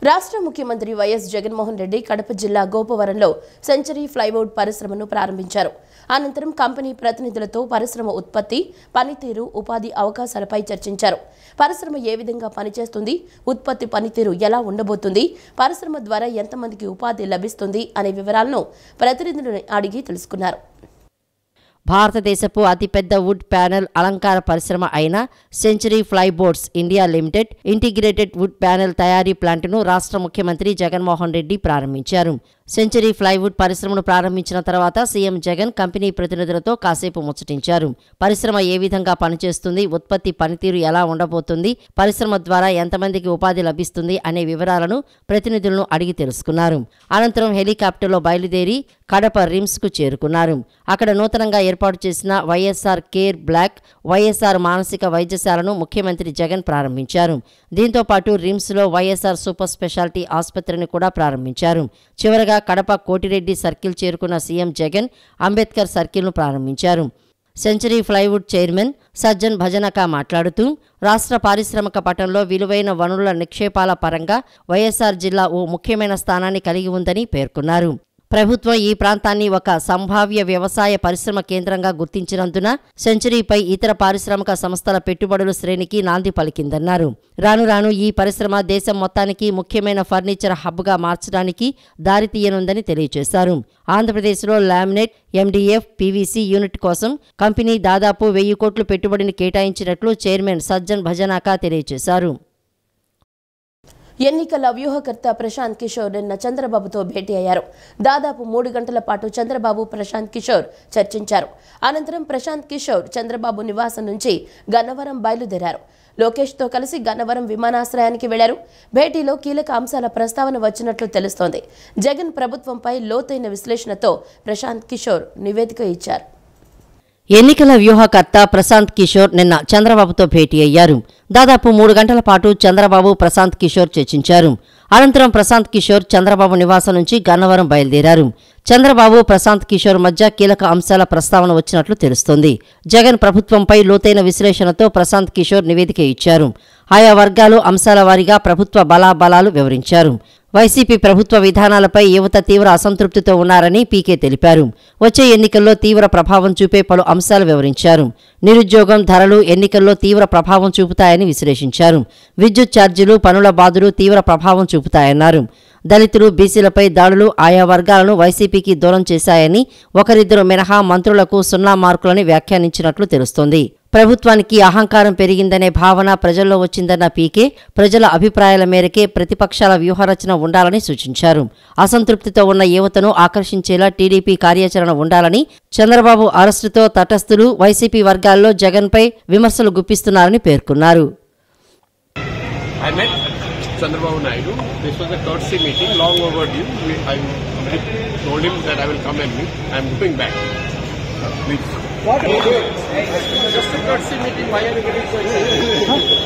రాష్ట్ర ముఖ్యమంత్రి వైఎస్ జగన్మోహన్ రెడ్డి కడప జిల్లా గోపవరంలో సెంచరీ ఫ్లైవుడ్ పరిశ్రమను ప్రారంభించారు. అనంతరం కంపెనీ ప్రతినిధులతో పరిశ్రమ ఉత్పత్తి, పనితీరు, ఉపాధి అవకాశాలపై చర్చించారు. పరిశ్రమ ఏ విధంగా పనిచేస్తుంది, ఉత్పత్తి పనితీరు ఎలా ఉండబోతుంది, పరిశ్రమ ద్వారా ఎంతమందికి ఉపాధి లభిస్తుంది అనే వివరాలను ప్రతినిధులను అడిగి తెలుసుకున్నారు. భారతదేశపు అతిపెద్ద వుడ్ ప్యానెల్ అలంకార పరిశ్రమ అయిన century plyboards India limited integrated wood panel తయారీ ప్లాంట్ను రాష్ట్ర ముఖ్యమంత్రి జగన్మోహన్ రెడ్డి ప్రారంభించారు. సెంచరీ ఫ్లైవుడ్ పరిశ్రమను ప్రారంభించిన తర్వాత సీఎం జగన్ కంపెనీ ప్రతినిధులతో కాసేపు ముచ్చటించారు. పరిశ్రమ ఏ విధంగా పనిచేస్తుంది, ఉత్పత్తి పనితీరు ఎలా ఉండబోతుంది, పరిశ్రమ ద్వారా ఎంతమందికి ఉపాధి లభిస్తుంది అనే వివరాలను ప్రతినిధులను అడిగి తెలుసుకున్నారు. అనంతరం హెలికాప్టర్లో బయలుదేరి కడప రిమ్స్కు చేరుకున్నారు. అక్కడ నూతనంగా ఏర్పాటు చేసిన వైఎస్ఆర్ కేర్ బ్లాక్, వైఎస్ఆర్ మానసిక వైద్యశాలను ముఖ్యమంత్రి జగన్ ప్రారంభించారు. దీంతో పాటు రిమ్స్లో వైఎస్ఆర్ సూపర్ స్పెషాలిటీ ఆసుపత్రిని కూడా ప్రారంభించారు. చివరగా కడప కోటిరెడ్డి సర్కిల్ చేరుకున్న సీఎం జగన్ అంబేద్కర్ సర్కిల్ను ప్రారంభించారు. సెంచరీ ఫ్లైవుడ్ చైర్మన్ సజ్జన్ భజనకా మాట్లాడుతూ రాష్ట్ర పారిశ్రామిక పటంలో విలువైన వనరుల నిక్షేపాల పరంగా వైఎస్ఆర్ జిల్లా ఓ ముఖ్యమైన స్థానాన్ని కలిగి ఉందని పేర్కొన్నారు. ప్రభుత్వం ఈ ప్రాంతాన్ని ఒక సంభావ్య వ్యవసాయ పరిశ్రమ కేంద్రంగా గుర్తించినందున సెంచరీపై ఇతర పారిశ్రామిక సంస్థల పెట్టుబడుల శ్రేణికి నాంది పలికిందన్నారు. రాను రాను ఈ పరిశ్రమ దేశం మొత్తానికి ముఖ్యమైన ఫర్నిచర్ హబ్గా మార్చడానికి దారితీయనుందని తెలియజేశారు. ఆంధ్రప్రదేశ్లో లామినేట్, ఎండీఎఫ్, పీవీసీ యూనిట్ కోసం కంపెనీ దాదాపు 1000 కోట్ల పెట్టుబడిని కేటాయించినట్లు చైర్మన్ సజ్జన్ భజనాకా తెలియజేశారు. ఎన్నికల వ్యూహకర్త ప్రశాంత్ కిషోర్ నిన్న చంద్రబాబుతో భేటీ అయ్యారు. దాదాపు 3 గంటల పాటు చంద్రబాబు, ప్రశాంత్ కిషోర్ చర్చించారు. అనంతరం ప్రశాంత్ కిషోర్ చంద్రబాబు నివాసం నుంచి గన్నవరం బయలుదేరారు. లోకేష్తో కలిసి గన్నవరం విమానాశ్రయానికి వెళ్లారు. భేటీలో కీలక అంశాల ప్రస్తావన వచ్చినట్లు తెలుస్తోంది. జగన్ ప్రభుత్వంపై లోతైన విశ్లేషణతో ప్రశాంత్ కిషోర్ నివేదిక ఇచ్చారు. ఎన్నికల వ్యూహకర్త ప్రశాంత్ కిషోర్ నిన్న చంద్రబాబుతో భేటీ అయ్యారు. దాదాపు 3 గంటల పాటు చంద్రబాబు, ప్రశాంత్ కిషోర్ చర్చించారు. అనంతరం ప్రశాంత్ కిషోర్ చంద్రబాబు నివాసం నుంచి గన్నవరం బయలుదేరారు. చంద్రబాబు, ప్రశాంత్ కిషోర్ మధ్య కీలక అంశాల ప్రస్తావన వచ్చినట్లు తెలుస్తోంది. జగన్ ప్రభుత్వంపై లోతైన విశ్లేషణతో ప్రశాంత్ కిషోర్ నివేదిక ఇచ్చారు. ఆయా వర్గాలు, అంశాల వారీగా ప్రభుత్వ బలాబలాలు వివరించారు. వైసీపీ ప్రభుత్వ విధానాలపై యువత తీవ్ర అసంతృప్తితో ఉన్నారని పీకే తెలిపారు. వచ్చే ఎన్నికల్లో తీవ్ర ప్రభావం చూపే పలు అంశాలు వివరించారు. నిరుద్యోగం, ధరలు ఎన్నికల్లో తీవ్ర ప్రభావం చూపుతాయని విశ్లేషించారు. విద్యుత్ ఛార్జీలు, పనుల బాధలు తీవ్ర ప్రభావం చూపుతాయన్నారు. దళితులు, బీసీలపై దాడులు ఆయా వర్గాలను వైసీపీకి దూరం చేశాయని, ఒకరిద్దరు మినహా మంత్రులకు 0 మార్కులని వ్యాఖ్యానించినట్లు తెలుస్తోంది. ప్రభుత్వానికి అహంకారం పెరిగిందనే భావన ప్రజల్లో వచ్చిందన్న పీకే ప్రజల అభిప్రాయాల మేరకే ప్రతిపక్షాల వ్యూహరచన ఉండాలని సూచించారు. అసంతృప్తితో ఉన్న యువతను ఆకర్షించేలా టీడీపీ కార్యాచరణ ఉండాలని, చంద్రబాబు అరెస్టుతో తటస్థులు వైసీపీ వర్గాల్లో జగన్పై విమర్శలు గుప్పిస్తున్నారని పేర్కొన్నారు. Chandrababu Naidu. This was a courtesy meeting, long overdue. I told him that I will come and meet. I am going back. Please. What? Just a courtesy meeting. Why are you getting so excited?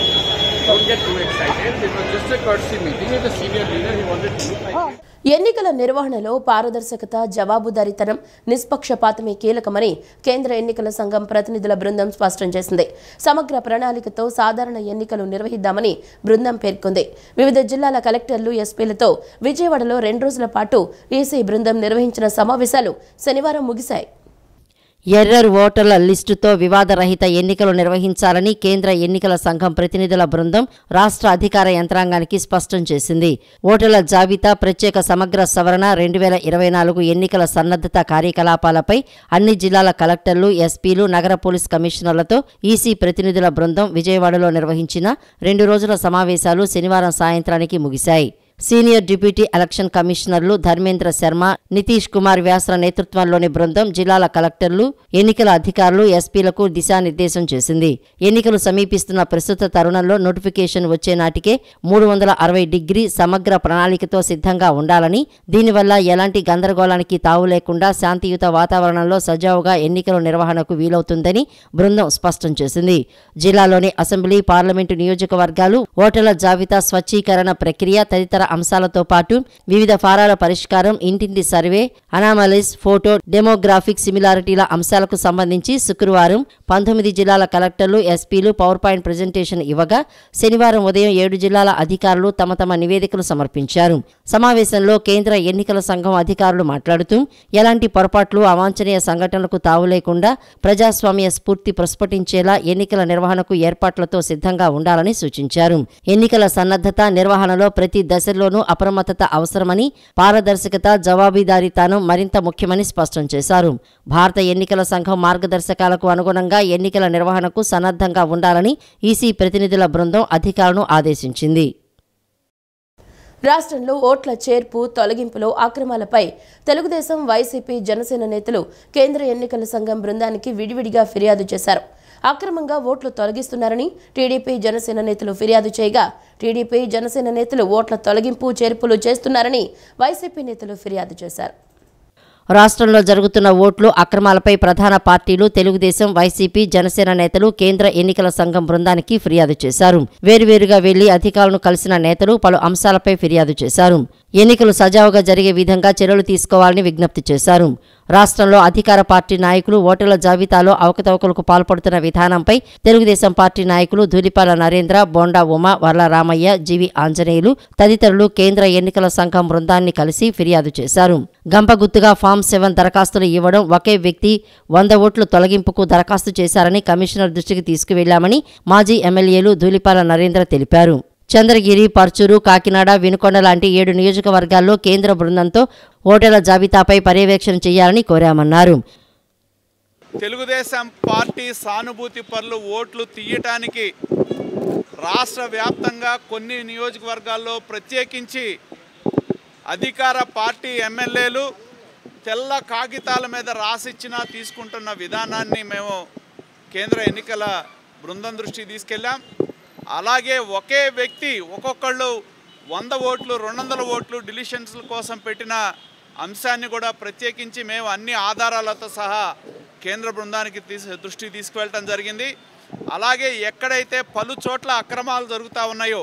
Don't get too excited. It was just a courtesy meeting with a senior leader. He wanted to meet. ఎన్నికల నిర్వహణలో పారదర్శకత, జవాబుదారీతనం, నిష్పక్షపాతమే కీలకమని కేంద్ర ఎన్నికల సంఘం ప్రతినిధుల బృందం స్పష్టం చేసింది. సమగ్ర ప్రణాళికతో సాధారణ ఎన్నికలు నిర్వహిద్దామని బృందం పేర్కొంది. వివిధ జిల్లాల కలెక్టర్లు, ఎస్పీలతో విజయవాడలో 2 రోజుల పాటు ఈసీ బృందం నిర్వహించిన సమావేశాలు శనివారం ముగిశాయి. ఎర్రర్ ఓటర్ల లిస్టుతో వివాదరహిత ఎన్నికలు నిర్వహించాలని కేంద్ర ఎన్నికల సంఘం ప్రతినిధుల బృందం రాష్ట్ర అధికార యంత్రాంగానికి స్పష్టం చేసింది. ఓటర్ల జాబితా ప్రత్యేక సమగ్ర సవరణ 2024 ఎన్నికల సన్నద్ధత కార్యకలాపాలపై అన్ని జిల్లాల కలెక్టర్లు, ఎస్పీలు, నగర పోలీస్ కమిషనర్లతో ఈసీ ప్రతినిధుల బృందం విజయవాడలో నిర్వహించిన 2 రోజుల సమావేశాలు శనివారం సాయంత్రానికి ముగిశాయి. సీనియర్ డిప్యూటీ ఎలక్షన్ కమిషనర్లు ధర్మేంద్ర శర్మ, నితీష్ కుమార్ వ్యాస్ల నేతృత్వంలోని బృందం జిల్లాల కలెక్టర్లు, ఎన్నికల అధికారులు, ఎస్పీలకు దిశానిర్దేశం చేసింది. ఎన్నికలు సమీపిస్తున్న ప్రస్తుత తరుణంలో నోటిఫికేషన్ వచ్చే నాటికే 360 డిగ్రీ సమగ్ర ప్రణాళికతో సిద్ధంగా ఉండాలని, దీనివల్ల ఎలాంటి గందరగోళానికి తావు లేకుండా శాంతియుత వాతావరణంలో సజావుగా ఎన్నికల నిర్వహణకు వీలవుతుందని బృందం స్పష్టం చేసింది. జిల్లాలోని అసెంబ్లీ, పార్లమెంటు నియోజకవర్గాలు, ఓటర్ల జాబితా స్వచ్ఛీకరణ ప్రక్రియ తదితర అంశాలతో పాటు వివిధ ఫారాల పరిష్కారం, ఇంటింటి సర్వే, అనామలీస్, ఫోటో, డెమోగ్రాఫిక్ సిమిలారిటీల అంశాలకు సంబంధించి శుక్రవారం 19 జిల్లాల కలెక్టర్లు, ఎస్పీలు పవర్ పాయింట్ ప్రజెంటేషన్ ఇవ్వగా శనివారం ఉదయం 7 జిల్లాల అధికారులు తమ తమ నివేదికలు సమర్పించారు. సమావేశంలో కేంద్ర ఎన్నికల సంఘం అధికారులు మాట్లాడుతూ ఎలాంటి పొరపాట్లు, అవాంఛనీయ సంఘటనలకు తావు లేకుండా ప్రజాస్వామ్య స్ఫూర్తి ప్రస్ఫుటించేలా ఎన్నికల నిర్వహణకు ఏర్పాట్లతో సిద్ధంగా ఉండాలని సూచించారు. ఎన్నికల సన్నద్ధత, నిర్వహణలో ప్రతి దశలోనూ అప్రమత్తత అవసరమని, పారదర్శకత, జవాబుదారీతనం మరింత ముఖ్యమని స్పష్టం చేశారు. భారత ఎన్నికల సంఘం మార్గదర్శకాలకు అనుగుణంగా ఎన్నికల నిర్వహణకు సన్నద్ధంగా ఉండాలని ఈసీ ప్రతినిధుల బృందం అధికారులను ఆదేశించింది. రాష్ట్రంలో ఓట్ల చేర్పు, తొలగింపులో అక్రమాలపై తెలుగుదేశం, వైసీపీ, జనసేన నేతలు కేంద్ర ఎన్నికల సంఘం బృందానికి విడివిడిగా ఫిర్యాదు చేశారు. అక్రమంగా ఓట్లు తొలగిస్తున్నారని టీడీపీ, జనసేన నేతలు ఫిర్యాదు చేయగా టీడీపీ, జనసేన నేతలు ఓట్ల తొలగింపు, చేర్పులు చేస్తున్నారని వైసీపీ నేతలు ఫిర్యాదు చేశారు. రాష్ట్రంలో జరుగుతున్న ఓట్లు అక్రమాలపై ప్రధాన పార్టీలు తెలుగుదేశం, వైసీపీ, జనసేన నేతలు కేంద్ర ఎన్నికల సంఘం బృందానికి ఫిర్యాదు చేశారు. వేరువేరుగా వెళ్లి అధికారులను కలిసిన నేతలు పలు అంశాలపై ఫిర్యాదు చేశారు. ఎన్నికలు సజావుగా జరిగే విధంగా చర్యలు తీసుకోవాలని విజ్ఞప్తి చేశారు. రాష్ట్రంలో అధికార పార్టీ నాయకులు ఓటర్ల జాబితాలో అవకతవకలకు పాల్పడుతున్న విధానంపై తెలుగుదేశం పార్టీ నాయకులు ధూళిపాల నరేంద్ర, బోండా ఉమ, వర్ల రామయ్య, జీవి ఆంజనేయులు తదితరులు కేంద్ర ఎన్నికల సంఘం బృందాన్ని కలిసి ఫిర్యాదు చేశారు. గంపగుత్తుగా ఫామ్ 7 దరఖాస్తులు ఇవ్వడం, ఒకే వ్యక్తి 100 ఓట్లు తొలగింపుకు దరఖాస్తు చేశారని కమిషనర్ దృష్టికి తీసుకువెళ్లామని మాజీ ఎమ్మెల్యేలు ధూళిపాల నరేంద్ర తెలిపారు. చంద్రగిరి, పర్చూరు, కాకినాడ, వినుకొండ లాంటి 7 నియోజకవర్గాల్లో కేంద్ర బృందంతో ఓటర్ల జాబితాపై పర్యవేక్షణ చేయాలని కోరామన్నారు. తెలుగుదేశం పార్టీ సానుభూతి పరులు ఓట్లు తీయటానికి రాష్ట్ర వ్యాప్తంగా కొన్ని నియోజకవర్గాల్లో ప్రత్యేకించి అధికార పార్టీ ఎమ్మెల్యేలు తెల్ల కాగితాల మీద రాసిచ్చినా తీసుకుంటున్న విధానాన్ని మేము కేంద్ర ఎన్నికల బృందం దృష్టికి తీసుకెళ్ళాం. అలాగే ఒకే వ్యక్తి ఒక్కొక్కళ్ళు 100 ఓట్లు, 200 ఓట్లు డిలిషన్స్ కోసం పెట్టిన అంశాన్ని కూడా ప్రత్యేకించి మేము అన్ని ఆధారాలతో సహా కేంద్ర బృందానికి దృష్టికి తీసుకువెళ్ళటం జరిగింది. అలాగే ఎక్కడైతే పలు చోట్ల అక్రమాలు జరుగుతూ ఉన్నాయో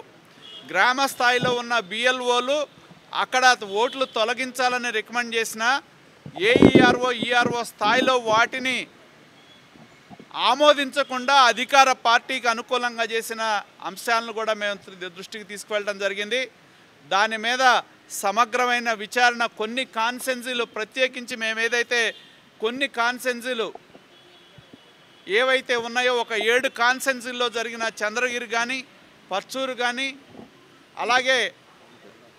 గ్రామ స్థాయిలో ఉన్న బిఎల్ఓలు అక్కడ ఓట్లు తొలగించాలని రికమెండ్ చేసిన ఏఈఆర్ఓ, ఈఆర్ఓ స్థాయిలో వాటిని ఆమోదించకుండా అధికార పార్టీకి అనుకూలంగా చేసిన అంశాలను కూడా మేము దృష్టికి తీసుకువెళ్ళడం జరిగింది. దాని మీద సమగ్రమైన విచారణ కొన్ని కాన్సెన్సీలు ప్రత్యేకించి మేము ఏదైతే కొన్ని కాన్సెన్సీలు ఏవైతే ఉన్నాయో ఒక 7 కాన్సెన్సీల్లో జరిగిన చంద్రగిరి కానీ, పర్చూరు కానీ, అలాగే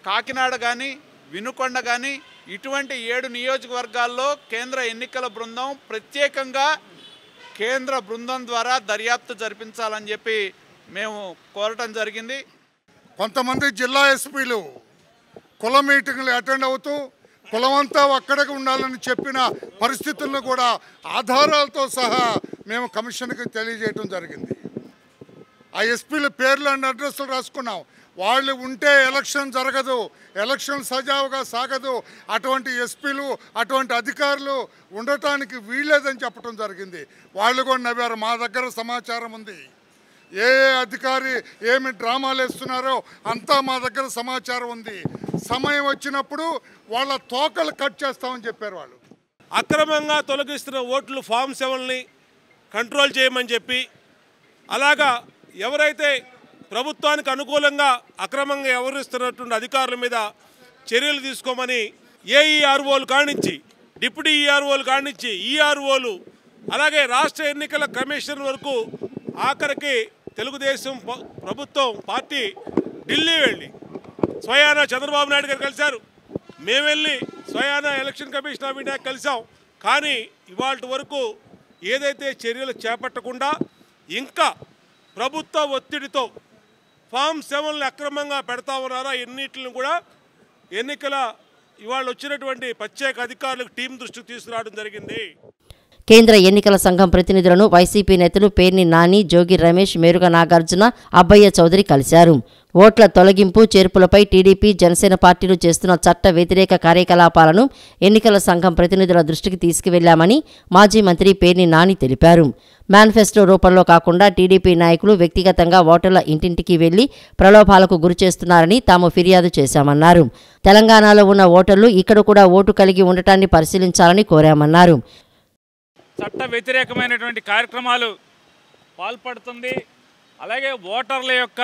కాకినాడ కానీ, వినుకొండ కానీ ఇటువంటి 7 నియోజకవర్గాల్లో కేంద్ర ఎన్నికల బృందం ప్రత్యేకంగా కేంద్ర బృందం ద్వారా దర్యాప్తు జరిపించాలని చెప్పి మేము కోరటం జరిగింది. కొంతమంది జిల్లా ఎస్పీలు కుల మీటింగ్లు అటెండ్ అవుతూ కులమంతా అక్కడికి ఉండాలని చెప్పిన పరిస్థితులను కూడా ఆధారాలతో సహా మేము కమిషన్కి తెలియజేయడం జరిగింది. ఆ ఎస్పీల పేర్లు అండ్ అడ్రస్లు రాసుకున్నాం. వాళ్ళు ఉంటే ఎలక్షన్ జరగదు, ఎలక్షన్ సజావుగా సాగదు, అటువంటి ఎస్పీలు, అటువంటి అధికారులు ఉండటానికి వీల్లేదని చెప్పడం జరిగింది. వాళ్ళు కూడా నవ్వారు. మా దగ్గర సమాచారం ఉంది. ఏ అధికారి ఏమి డ్రామాలు వేస్తున్నారో అంతా మా దగ్గర సమాచారం ఉంది. సమయం వచ్చినప్పుడు వాళ్ళ తోకలు కట్ చేస్తామని చెప్పారు వాళ్ళు. అక్రమంగా తొలగిస్తున్న ఓట్లు ఫామ్ 7ని కంట్రోల్ చేయమని చెప్పి, అలాగా ఎవరైతే ప్రభుత్వానికి అనుకూలంగా అక్రమంగా వ్యవహరిస్తున్నటువంటి అధికారుల మీద చర్యలు తీసుకోమని ఏఈఆర్ఓలు కానించి, డిప్యూటీ ఈఆర్ఓలు కానించి, ఈఆర్ఓలు, అలాగే రాష్ట్ర ఎన్నికల కమిషన్ వరకు ఆఖరికి తెలుగుదేశం ప్రభుత్వం పార్టీ ఢిల్లీ వెళ్ళి స్వయానా చంద్రబాబు నాయుడు గారు కలిశారు. మేము వెళ్ళి స్వయానా ఎలక్షన్ కమిషన్ ఆఫ్ ఇండియా కలిసాం. కానీ ఇవాళ వరకు ఏదైతే చర్యలు చేపట్టకుండా ఇంకా ప్రభుత్వ ఒత్తిడితో ఫామ్ 7ని అక్రమంగా పెడతా ఉన్నారో ఎన్నిటిని కూడా ఎన్నికల ఇవాళ వచ్చినటువంటి ప్రత్యేక అధికారులకు టీం దృష్టికి తీసుకురావడం జరిగింది. కేంద్ర ఎన్నికల సంఘం ప్రతినిధులను వైసీపీ నేతలు పేర్ని నాని, జోగి రమేష్, మేరుగ నాగార్జున, అబ్బయ్య చౌదరి కలిశారు. ఓట్ల తొలగింపు, చేర్పులపై టీడీపీ, జనసేన పార్టీలు చేస్తున్న చట్ట వ్యతిరేక కార్యకలాపాలను ఎన్నికల సంఘం ప్రతినిధుల దృష్టికి తీసుకువెళ్లామని మాజీ మంత్రి పేర్ని నాని తెలిపారు. మేనిఫెస్టో రూపంలో కాకుండా టీడీపీ నాయకులు వ్యక్తిగతంగా ఓటర్ల ఇంటింటికి వెళ్లి ప్రలోభాలకు గురిచేస్తున్నారని తాము ఫిర్యాదు చేశామన్నారు. తెలంగాణలో ఉన్న ఓటర్లు ఇక్కడ కూడా ఓటు కలిగి ఉండటాన్ని పరిశీలించాలని కోరామన్నారు. చట్ట వ్యతిరేకమైనటువంటి కార్యక్రమాలు పాల్పడుతుంది. అలాగే ఓటర్ల యొక్క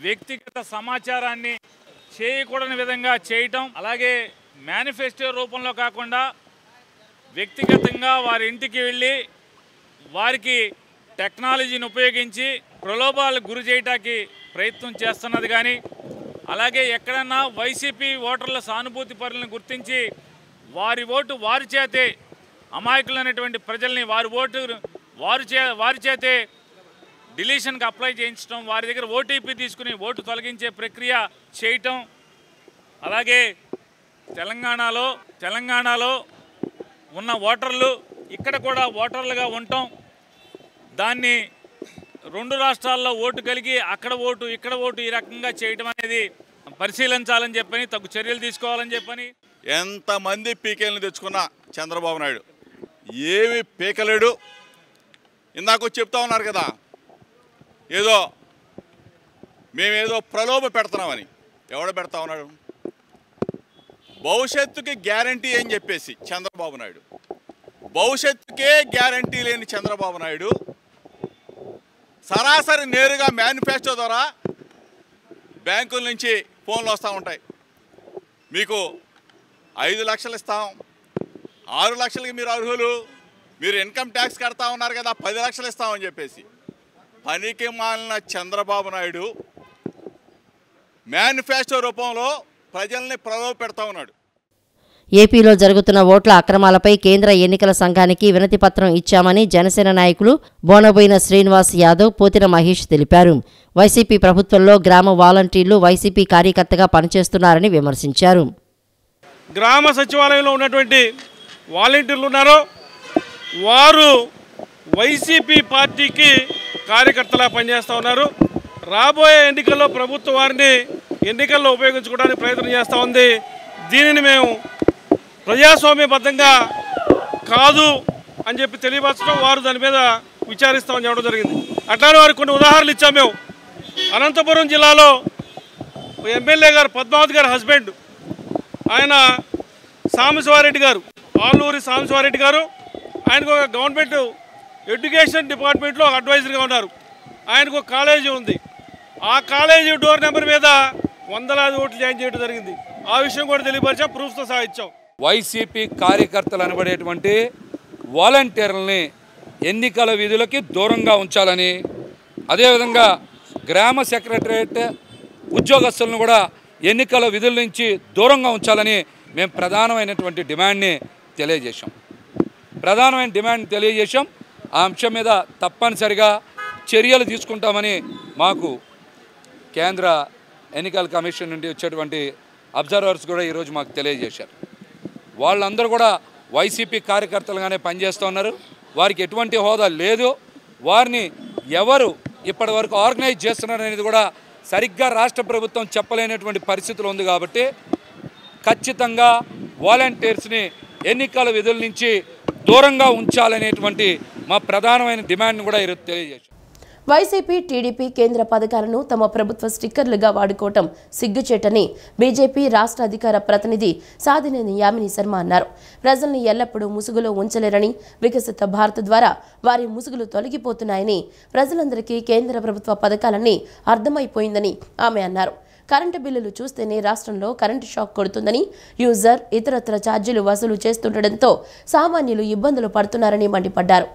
వ్యక్తిగత సమాచారాన్ని చేయకూడని విధంగా చేయటం, అలాగే మేనిఫెస్టో రూపంలో కాకుండా వ్యక్తిగతంగా వారి ఇంటికి వెళ్ళి వారికి టెక్నాలజీని ఉపయోగించి ప్రలోభాలకు గురి చేయడానికి ప్రయత్నం చేస్తున్నది. కానీ అలాగే ఎక్కడన్నా వైసీపీ ఓటర్ల సానుభూతి పరులను గుర్తించి వారి ఓటు వారి చేతే, అమాయకులైనటువంటి ప్రజల్ని వారి చేతే డిలీషన్కి అప్లై చేయించడం, వారి దగ్గర ఓటీపీ తీసుకుని ఓటు తొలగించే ప్రక్రియ చేయటం, అలాగే తెలంగాణలో ఉన్న ఓటర్లు ఇక్కడ కూడా ఓటర్లుగా ఉండటం, దాన్ని రెండు రాష్ట్రాల్లో ఓటు కలిగి అక్కడ ఓటు ఇక్కడ ఓటు ఈ రకంగా చేయడం అనేది పరిశీలించాలని చెప్పని, తగు చర్యలు తీసుకోవాలని చెప్పని. ఎంతమంది పీకేలను తెచ్చుకున్నా చంద్రబాబు నాయుడు ఏమి పీకలేడు. ఇందాక చెప్తా ఉన్నారు కదా, ఏదో మేమేదో ప్రలోభ పెడుతున్నామని. ఎవడ పెడతా ఉన్నాడు? భవిష్యత్తుకి గ్యారంటీ అని చెప్పేసి చంద్రబాబు నాయుడు, భవిష్యత్తుకే గ్యారంటీ లేని చంద్రబాబు నాయుడు సరాసరి నేరుగా మేనిఫెస్టో ద్వారా బ్యాంకుల నుంచి ఫోన్లు వస్తూ ఉంటాయి. మీకు 5 లక్షలు ఇస్తాం, 6 లక్షలకి మీరు అర్హులు, మీరు ఇన్కమ్ ట్యాక్స్ కడతా ఉన్నారు కదా, 10 లక్షలు ఇస్తామని చెప్పేసి పనికి మాలిన చంద్రబాబు నాయుడు మేనిఫెస్టో రూపంలో ప్రజల్ని ప్రలోభ పెడతా ఉన్నాడు. ఏపీలో జరుగుతున్న ఓట్ల అక్రమాలపై కేంద్ర ఎన్నికల సంఘానికి వినతిపత్రం ఇచ్చామని జనసేన నాయకులు బోనబోయిన శ్రీనివాస్ యాదవ్, పోతిన మహేష్ తెలిపారు. వైసీపీ ప్రభుత్వంలో గ్రామ వాలంటీర్లు వైసీపీ కార్యకర్తగా పనిచేస్తున్నారని విమర్శించారు. గ్రామ సచివాలయంలో ఉన్నటువంటి వాలంటీర్లు ఉన్నారో వారు వైసీపీ పార్టీకి కార్యకర్తలా పనిచేస్తూ ఉన్నారు. రాబోయే ఎన్నికల్లో ప్రభుత్వం వారిని ఎన్నికల్లో ఉపయోగించుకోవడానికి ప్రయత్నం చేస్తూ ఉంది. దీనిని మేము ప్రజాస్వామ్యబద్ధంగా కాదు అని చెప్పి తెలియపరచడం, వారు దాని మీద విచారిస్తామని చెప్పడం జరిగింది. అట్లానే వారికి కొన్ని ఉదాహరణలు ఇచ్చాము. మేము అనంతపురం జిల్లాలో ఎమ్మెల్యే గారు పద్మావతి గారి హస్బెండ్, ఆయన సాంబశివారెడ్డి గారు, ఆలూరి సాంబశివారెడ్డి గారు, ఆయనకు ఒక గవర్నమెంట్ ఎడ్యుకేషన్ డిపార్ట్మెంట్లో అడ్వైజర్గా ఉన్నారు. ఆయనకు ఒక కాలేజీ ఉంది. ఆ కాలేజీ డోర్ నెంబర్ మీద వందలాది ఓట్లు జాయిన్ చేయడం జరిగింది. ఆ విషయం కూడా తెలియపరిచాం, ప్రూఫ్తో సహా ఇచ్చాం. వైసీపీ కార్యకర్తలు అనబడేటువంటి వాలంటీర్లని ఎన్నికల విధులకి దూరంగా ఉంచాలని, అదేవిధంగా గ్రామ సెక్రటరేట్ ఉద్యోగస్తులను కూడా ఎన్నికల విధుల నుంచి దూరంగా ఉంచాలని మేము ప్రధానమైనటువంటి డిమాండ్ని తెలియజేశాం. ఆ అంశం మీద తప్పనిసరిగా చర్యలు తీసుకుంటామని మాకు కేంద్ర ఎన్నికల కమిషన్ నుండి వచ్చేటువంటి అబ్జర్వర్స్ కూడా ఈరోజు మాకు తెలియజేశారు. వాళ్ళందరూ కూడా వైసీపీ కార్యకర్తలుగానే పనిచేస్తూ ఉన్నారు. వారికి ఎటువంటి హోదా లేదు. వారిని ఎవరు ఇప్పటి వరకు ఆర్గనైజ్ చేస్తున్నారు అనేది కూడా సరిగ్గా రాష్ట్ర ప్రభుత్వం చెప్పలేనటువంటి పరిస్థితులు ఉంది. కాబట్టి ఖచ్చితంగా వాలంటీర్స్ని ఎన్నికల విధుల నుంచి దూరంగా ఉంచాలనేటువంటి మా ప్రధానమైన డిమాండ్ని కూడా ఈరోజు తెలియజేశారు. వైసీపీ, టీడీపీ కేంద్ర పథకాలను తమ ప్రభుత్వ స్టిక్కర్లుగా వాడుకోవటం సిగ్గుచేటని బీజేపీ రాష్ట్ర అధికార ప్రతినిధి సాధినేని యామిని శర్మ అన్నారు. ప్రజల్ని ఎల్లప్పుడూ ముసుగులో ఉంచలేరని, వికసిత భారత్ ద్వారా వారి ముసుగులు తొలగిపోతున్నాయని, ప్రజలందరికీ కేంద్ర ప్రభుత్వ పథకాలన్నీ అర్థమైపోయిందని ఆమె అన్నారు. కరెంటు బిల్లులు చూస్తేనే రాష్ట్రంలో కరెంటు షాక్ కొడుతుందని, యూజర్ ఇతరత్ర ఛార్జీలు వసూలు చేస్తుండటంతో సామాన్యులు ఇబ్బందులు పడుతున్నారని మండిపడ్డారు.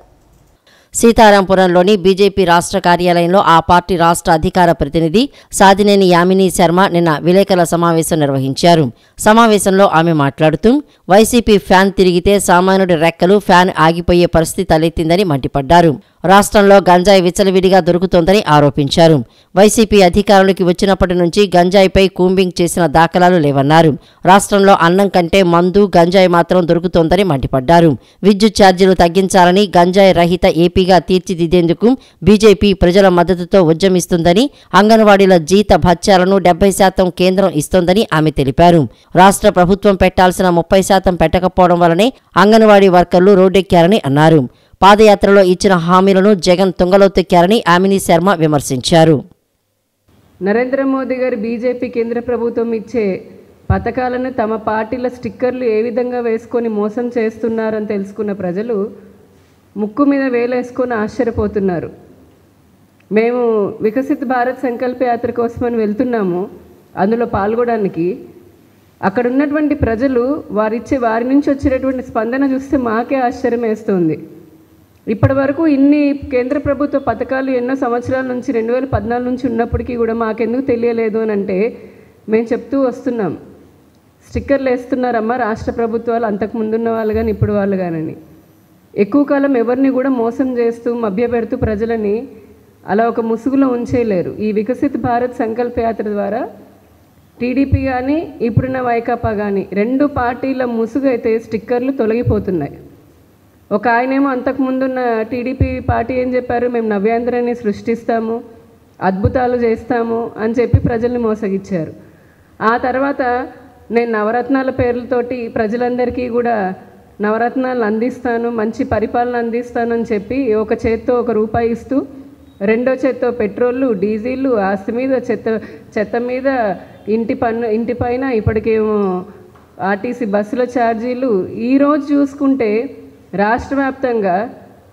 సీతారాంపురంలోని బీజేపీ రాష్ట్ర కార్యాలయంలో ఆ పార్టీ రాష్ట్ర అధికార ప్రతినిధి సాధినేని యామిని శర్మ నిన్న విలేకరుల సమావేశం నిర్వహించారు. సమావేశంలో ఆమె మాట్లాడుతూ వైసీపీ ఫ్యాన్ తిరిగితే సామాన్యుడి రెక్కలు ఫ్యాన్ ఆగిపోయే పరిస్థితి తలెత్తిందని మండిపడ్డారు. రాష్ట్రంలో గంజాయి విచ్చలవిడిగా దొరుకుతోందని ఆరోపించారు. వైసీపీ అధికారంలోకి వచ్చినప్పటి నుంచి గంజాయిపై కూంబింగ్ చేసిన దాఖలాలు లేవన్నారు. రాష్ట్రంలో అన్నం కంటే మందు, గంజాయి మాత్రం దొరుకుతోందని మండిపడ్డారు. విద్యుత్ ఛార్జీలు తగ్గించాలని, గంజాయి రహిత ఏపీగా తీర్చిదిద్దేందుకు బీజేపీ ప్రజల మద్దతుతో ఉద్యమిస్తుందని, అంగన్వాడీల జీత భత్యాలను 70% కేంద్రం ఇస్తోందని ఆమె తెలిపారు. రాష్ట్ర ప్రభుత్వం పెట్టాల్సిన 30% పెట్టకపోవడం వల్లనే అంగన్వాడీ వర్కర్లు రోడ్డెక్కారని అన్నారు. పాదయాత్రలో ఇచ్చిన హామీలను జగన్ తుంగలో తొక్కారని ఆమిని శర్మ విమర్శించారు. నరేంద్ర మోదీ గారు బీజేపీ కేంద్ర ప్రభుత్వం ఇచ్చే పథకాలను తమ పార్టీల స్టిక్కర్లు ఏ విధంగా వేసుకొని మోసం చేస్తున్నారని తెలుసుకున్న ప్రజలు ముక్కు మీద వేలేసుకొని ఆశ్చర్యపోతున్నారు. మేము వికసిత్ భారత్ సంకల్ప యాత్ర కోసమని వెళ్తున్నాము. అందులో పాల్గొనడానికి అక్కడ ఉన్నటువంటి ప్రజలు వారి నుంచి వచ్చేటటువంటి స్పందన చూస్తే మాకే ఆశ్చర్యం వేస్తుంది. ఇప్పటి వరకు ఇన్ని కేంద్ర ప్రభుత్వ పథకాలు ఎన్నో సంవత్సరాల నుంచి 2014 నుంచి ఉన్నప్పటికీ కూడా మాకెందుకు తెలియలేదు అని అంటే మేము చెప్తూ వస్తున్నాం. స్టిక్కర్లు వేస్తున్నారమ్మా రాష్ట్ర ప్రభుత్వాలు, అంతకు ముందున్న వాళ్ళు కానీ ఇప్పుడు వాళ్ళు కానీ. ఎక్కువ కాలం ఎవరిని కూడా మోసం చేస్తూ మభ్యపెడుతూ ప్రజలని అలా ఒక ముసుగులో ఉంచేయలేరు. ఈ వికసిత్ భారత్ సంకల్ప యాత్ర ద్వారా టీడీపీ కానీ ఇప్పుడున్న వైకాపా కానీ 2 పార్టీల ముసుగు అయితే స్టిక్కర్లు తొలగిపోతున్నాయి. ఒక ఆయనేమో అంతకుముందున్న టీడీపీ పార్టీ ఏం చెప్పారు, మేము నవ్యాంధ్రాన్ని సృష్టిస్తాము, అద్భుతాలు చేస్తాము అని చెప్పి ప్రజల్ని మోసగిచ్చారు. ఆ తర్వాత నేను నవరత్నాల పేర్లతోటి ప్రజలందరికీ కూడా నవరత్నాలు అందిస్తాను, మంచి పరిపాలన అందిస్తాను అని చెప్పి ఒక చేత్తో ₹1 ఇస్తూ రెండో చేత్తో పెట్రోళ్ళు, డీజిళ్ళు, ఆస్తి మీద చెత్త మీద ఇంటిపైన ఇప్పటికేమో ఆర్టీసీ బస్సుల ఛార్జీలు. ఈరోజు చూసుకుంటే రాష్ట్ర వ్యాప్తంగా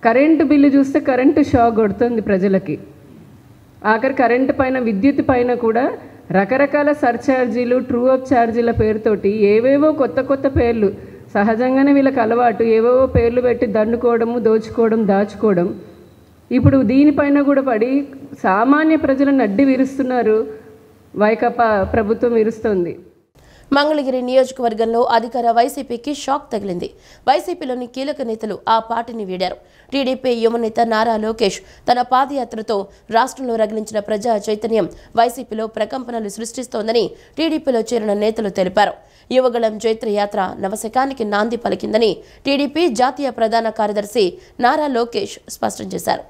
కరెంటు బిల్లు చూస్తే కరెంటు షాక్ కొడుతుంది ప్రజలకి. ఆఖరి కరెంటు పైన, విద్యుత్ పైన కూడా రకరకాల సర్ఛార్జీలు, ట్రూ అప్ ఛార్జీల పేరుతోటి ఏవేవో కొత్త పేర్లు, సహజంగానే వీళ్ళకి అలవాటు ఏవేవో పేర్లు పెట్టి దండుకోవడము, దోచుకోవడం, దాచుకోవడం. ఇప్పుడు దీనిపైన కూడా పడి సామాన్య ప్రజలను అడ్డి విరుస్తున్నారు. వైకాపా ప్రభుత్వం విరుస్తోంది. మంగళగిరి నియోజకవర్గంలో అధికార వైసీపీకి షాక్ తగిలింది. వైసీపీలోని కీలక నేతలు ఆ పార్టీని వీడారు. టీడీపీ యువనేత నారా లోకేష్ తన పాదయాత్రతో రాష్ట్రంలో రగిలించిన ప్రజా చైతన్యం వైసీపీలో ప్రకంపనలు సృష్టిస్తోందని టీడీపీలో చేరిన నేతలు తెలిపారు. యువగళం జైత్రయాత్ర నవశకానికి నాంది పలికిందని టీడీపీ జాతీయ ప్రధాన కార్యదర్శి నారా లోకేష్ స్పష్టం చేశారు.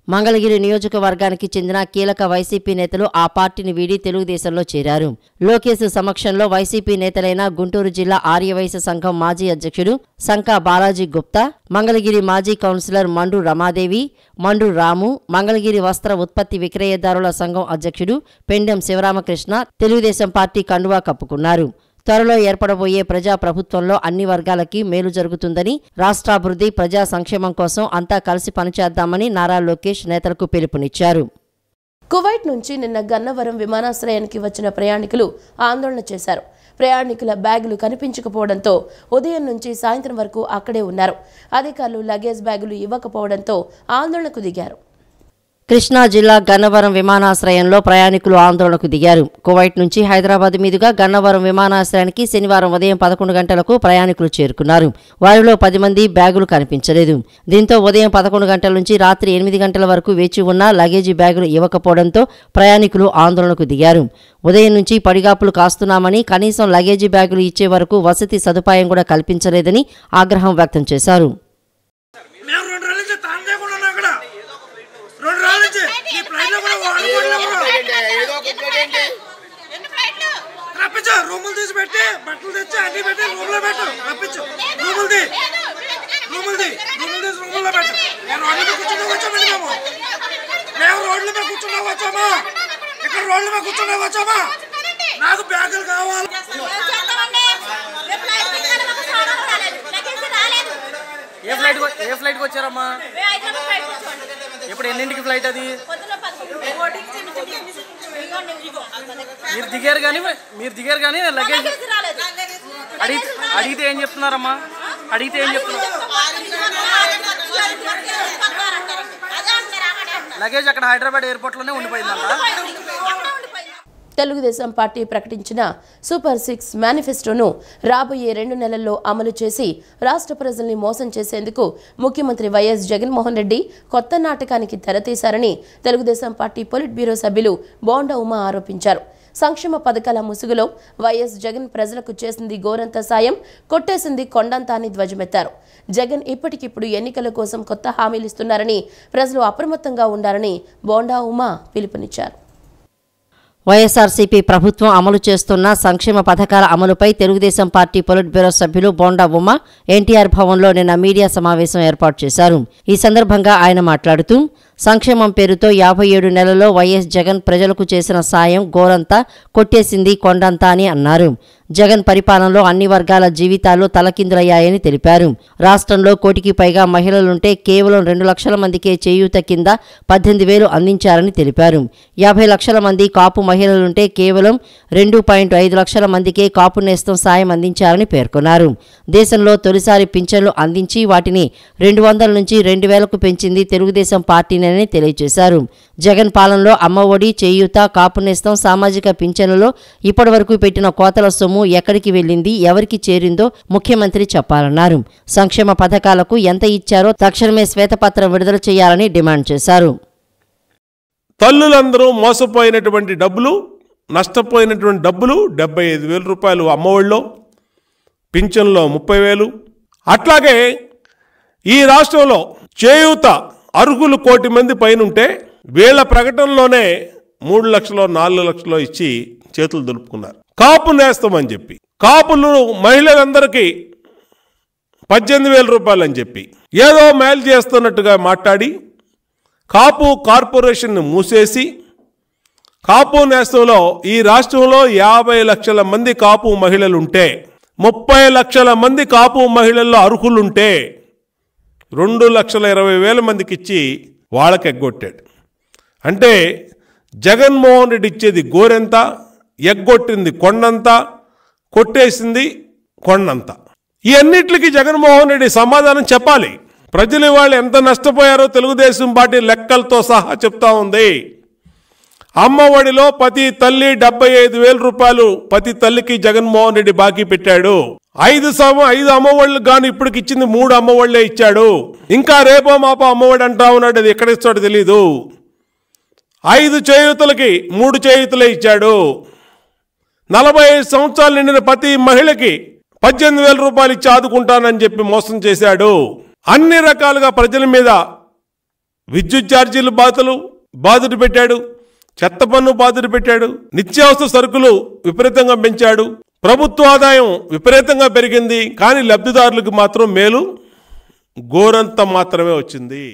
మంగళగిరి నియోజకవర్గానికి చెందిన కీలక వైసీపీ నేతలు ఆ పార్టీని వీడి తెలుగుదేశంలో చేరారు. లోకేష్ సమక్షంలో వైసీపీ నేతలైన గుంటూరు జిల్లా ఆర్యవైశ్య సంఘం మాజీ అధ్యక్షుడు సంకా బాలాజీ గుప్తా, మంగళగిరి మాజీ కౌన్సిలర్ మండు రమాదేవి, మండు రాము, మంగళగిరి వస్త్ర ఉత్పత్తి విక్రయదారుల సంఘం అధ్యక్షుడు పెండెం శివరామకృష్ణ తెలుగుదేశం పార్టీ కండువా కప్పుకున్నారు. త్వరలో ఏర్పడబోయే ప్రజా ప్రభుత్వంలో అన్ని వర్గాలకి మేలు జరుగుతుందని, రాష్ట్రాభివృద్ధి, ప్రజా సంక్షేమం కోసం అంతా కలిసి పనిచేద్దామని నారా లోకేష్ నేతలకు పిలుపునిచ్చారు. కువైట్ నుంచి నిన్న గన్నవరం విమానాశ్రయానికి వచ్చిన ప్రయాణికులు ఆందోళన చేశారు. ప్రయాణికుల బ్యాగులు కనిపించకపోవడంతో ఉదయం నుంచి సాయంత్రం వరకు అక్కడే ఉన్నారు. అధికారులు లగేజ్ బ్యాగులు ఇవ్వకపోవడంతో ఆందోళనకు దిగారు. కృష్ణా జిల్లా గన్నవరం విమానాశ్రయంలో ప్రయాణికులు ఆందోళనకు దిగారు. కువైట్ నుంచి హైదరాబాద్ మీదుగా గన్నవరం విమానాశ్రయానికి శనివారం ఉదయం 11 గంటలకు ప్రయాణికులు చేరుకున్నారు. వారిలో 10 మంది బ్యాగులు కనిపించలేదు. దీంతో ఉదయం 11 గంటల నుంచి రాత్రి 8 గంటల వరకు వేచి ఉన్న లగేజీ బ్యాగులు ఇవ్వకపోవడంతో ప్రయాణికులు ఆందోళనకు దిగారు. ఉదయం నుంచి పడిగాపులు కాస్తున్నామని, కనీసం లగేజీ బ్యాగులు ఇచ్చే వరకు వసతి సదుపాయం కూడా కల్పించలేదని ఆగ్రహం వ్యక్తం చేశారు. రూములు తీసి పెట్టి బట్టలు తెచ్చి అన్ని పెట్టి రూమ్ లో పెట్టు, రప్పించు. రూములు తీసి రూముల్లో పెట్టు. నేను రోడ్ల మీద కూర్చున్నా వచ్చామండి. మేము రోడ్ల మీద కూర్చున్నా వచ్చామా? ఇక్కడ రోడ్ల మీద కూర్చున్నా వచ్చామా? నాకు బ్యాగులు కావాలి. ఏ ఫ్లైట్కి వచ్చారమ్మా? ఇప్పుడు ఎన్నింటికి ఫ్లైట్ అది? మీరు దిగారు కానీ లగేజ్ అడిగితే ఏం చెప్తున్నారమ్మా? అడిగితే ఏం చెప్తున్నారు? లగేజ్ అక్కడ హైదరాబాద్ ఎయిర్పోర్ట్ లోనే ఉండిపోయిందంట. తెలుగుదేశం పార్టీ ప్రకటించిన సూపర్ 6 మేనిఫెస్టోను రాబోయే 2 నెలల్లో అమలు చేసి రాష్ట్ర ప్రజల్ని మోసం చేసేందుకు ముఖ్యమంత్రి వైఎస్ జగన్మోహన్ రెడ్డి కొత్త నాటకానికి తెరతీశారని తెలుగుదేశం పార్టీ పొలిట్ బ్యూరో సభ్యులు బోండా ఉమా ఆరోపించారు. సంక్షేమ పథకాల ముసుగులో వైఎస్ జగన్ ప్రజలకు చేసింది గోరంత సాయం, కొట్టేసింది కొండంత అని ధ్వజమెత్తారు. జగన్ ఇప్పటికిప్పుడు ఎన్నికల కోసం కొత్త హామీలు ఇస్తున్నారని ప్రజలు అప్రమత్తంగా ఉండాలని బోండా ఉమా పిలుపునిచ్చారు. వైఎస్ఆర్సీపీ ప్రభుత్వం అమలు చేస్తున్న సంక్షేమ పథకాల అమలుపై తెలుగుదేశం పార్టీ పొలిట్ బ్యూరో సభ్యులు బోండా ఉమా ఎన్టీఆర్ భవన్లో నిన్న మీడియా సమావేశం ఏర్పాటు చేశారు. ఈ సందర్భంగా ఆయన మాట్లాడుతూ సంక్షేమం పేరుతో 57 నెలల్లో వైఎస్ జగన్ ప్రజలకు చేసిన సాయం గోరంతా, కొట్టేసింది కొండంతా అని అన్నారు. జగన్ పరిపాలనలో అన్ని వర్గాల జీవితాలు తలకిందులయ్యాయని తెలిపారు. రాష్ట్రంలో 1 కోటికి పైగా మహిళలుంటే కేవలం 2 లక్షల మందికే చేయూత కింద 18,000 అందించారని తెలిపారు. 50 లక్షల మంది కాపు మహిళలుంటే కేవలం 2.5 లక్షల మందికే కాపు నేస్తం సాయం అందించారని పేర్కొన్నారు. దేశంలో తొలిసారి పింఛన్లు అందించి వాటిని 200 నుంచి 2,000కు పెంచింది తెలుగుదేశం పార్టీనని తెలియజేశారు. జగన్ పాలనలో అమ్మఒడి, చేయూత, కాపు నేస్తం, సామాజిక పింఛన్లలో ఇప్పటివరకు పెట్టిన కోతల సొమ్ము ఎక్కడికి వెళ్ళింది, ఎవరికి చేరిందో ముఖ్యమంత్రి చెప్పాలన్నారు. సంక్షేమ పథకాలకు ఎంత ఇచ్చారో తక్షణమే శ్వేతపత్రం విడుదల చేయాలని డిమాండ్ చేశారు. తల్లులందరూ మోసపోయినటువంటి డబ్బులు, నష్టపోయినటువంటి డబ్బులు 75,000 రూపాయలు అమ్మఒడిలో, పింఛన్లో 30,000. అట్లాగే ఈ రాష్ట్రంలో చేయూత అర్హులు 1 కోటి మంది పైనుంటే వీళ్ళ ప్రకటనలోనే 3 లక్షలు 4 లక్షలు ఇచ్చి చేతులు దులుపుకున్నారు. కాపు నేస్తామని చెప్పి కాపులు మహిళలందరికీ 18,000 రూపాయలు అని చెప్పి ఏదో మేలు చేస్తున్నట్టుగా మాట్లాడి కాపు కార్పొరేషన్ను మూసేసి కాపు నేస్తంలో ఈ రాష్ట్రంలో 50 లక్షల మంది కాపు మహిళలుంటే 30 లక్షల మంది కాపు మహిళల్లో అర్హులుంటే 2,20,000 మందికి ఇచ్చి వాళ్ళకి ఎగ్గొట్టాడు. అంటే జగన్మోహన్ రెడ్డి ఇచ్చేది గోరెంత, ఎగ్గొట్టింది కొండంత, కొట్టేసింది కొండంత. ఈ అన్నిటికీ జగన్మోహన్ రెడ్డి సమాధానం చెప్పాలి. ప్రజలు వాళ్ళు ఎంత నష్టపోయారో తెలుగుదేశం పార్టీ లెక్కలతో సహా చెప్తా ఉంది. అమ్మఒడిలో ప్రతి తల్లి 75,000 రూపాయలు ప్రతి తల్లికి జగన్మోహన్ రెడ్డి బాకీ పెట్టాడు. 5 అమ్మఒళ్ళు గాని ఇప్పటికి ఇచ్చింది 3 అమ్మఒళ్లే ఇచ్చాడు. ఇంకా రేపో మాపో అమ్మఒడి అంటా ఉన్నాడు, అది ఎక్కడ ఇస్తాడో తెలీదు. 5 చేయూతలకి 3 చేయూతలే ఇచ్చాడు. 45 సంవత్సరాలు నిండిన ప్రతి మహిళకి 18,000 రూపాయలు ఇచ్చి ఆదుకుంటానని చెప్పి మోసం చేశాడు. అన్ని రకాలుగా ప్రజల మీద విద్యుత్ ఛార్జీలు బాధలు పెట్టాడు, చెత్త పన్ను బాధలు పెట్టాడు, నిత్యావసర సరుకులు విపరీతంగా పెంచాడు. ప్రభుత్వ ఆదాయం విపరీతంగా పెరిగింది, కానీ లబ్ధిదారులకు మాత్రం మేలు గోరంత మాత్రమే వచ్చింది.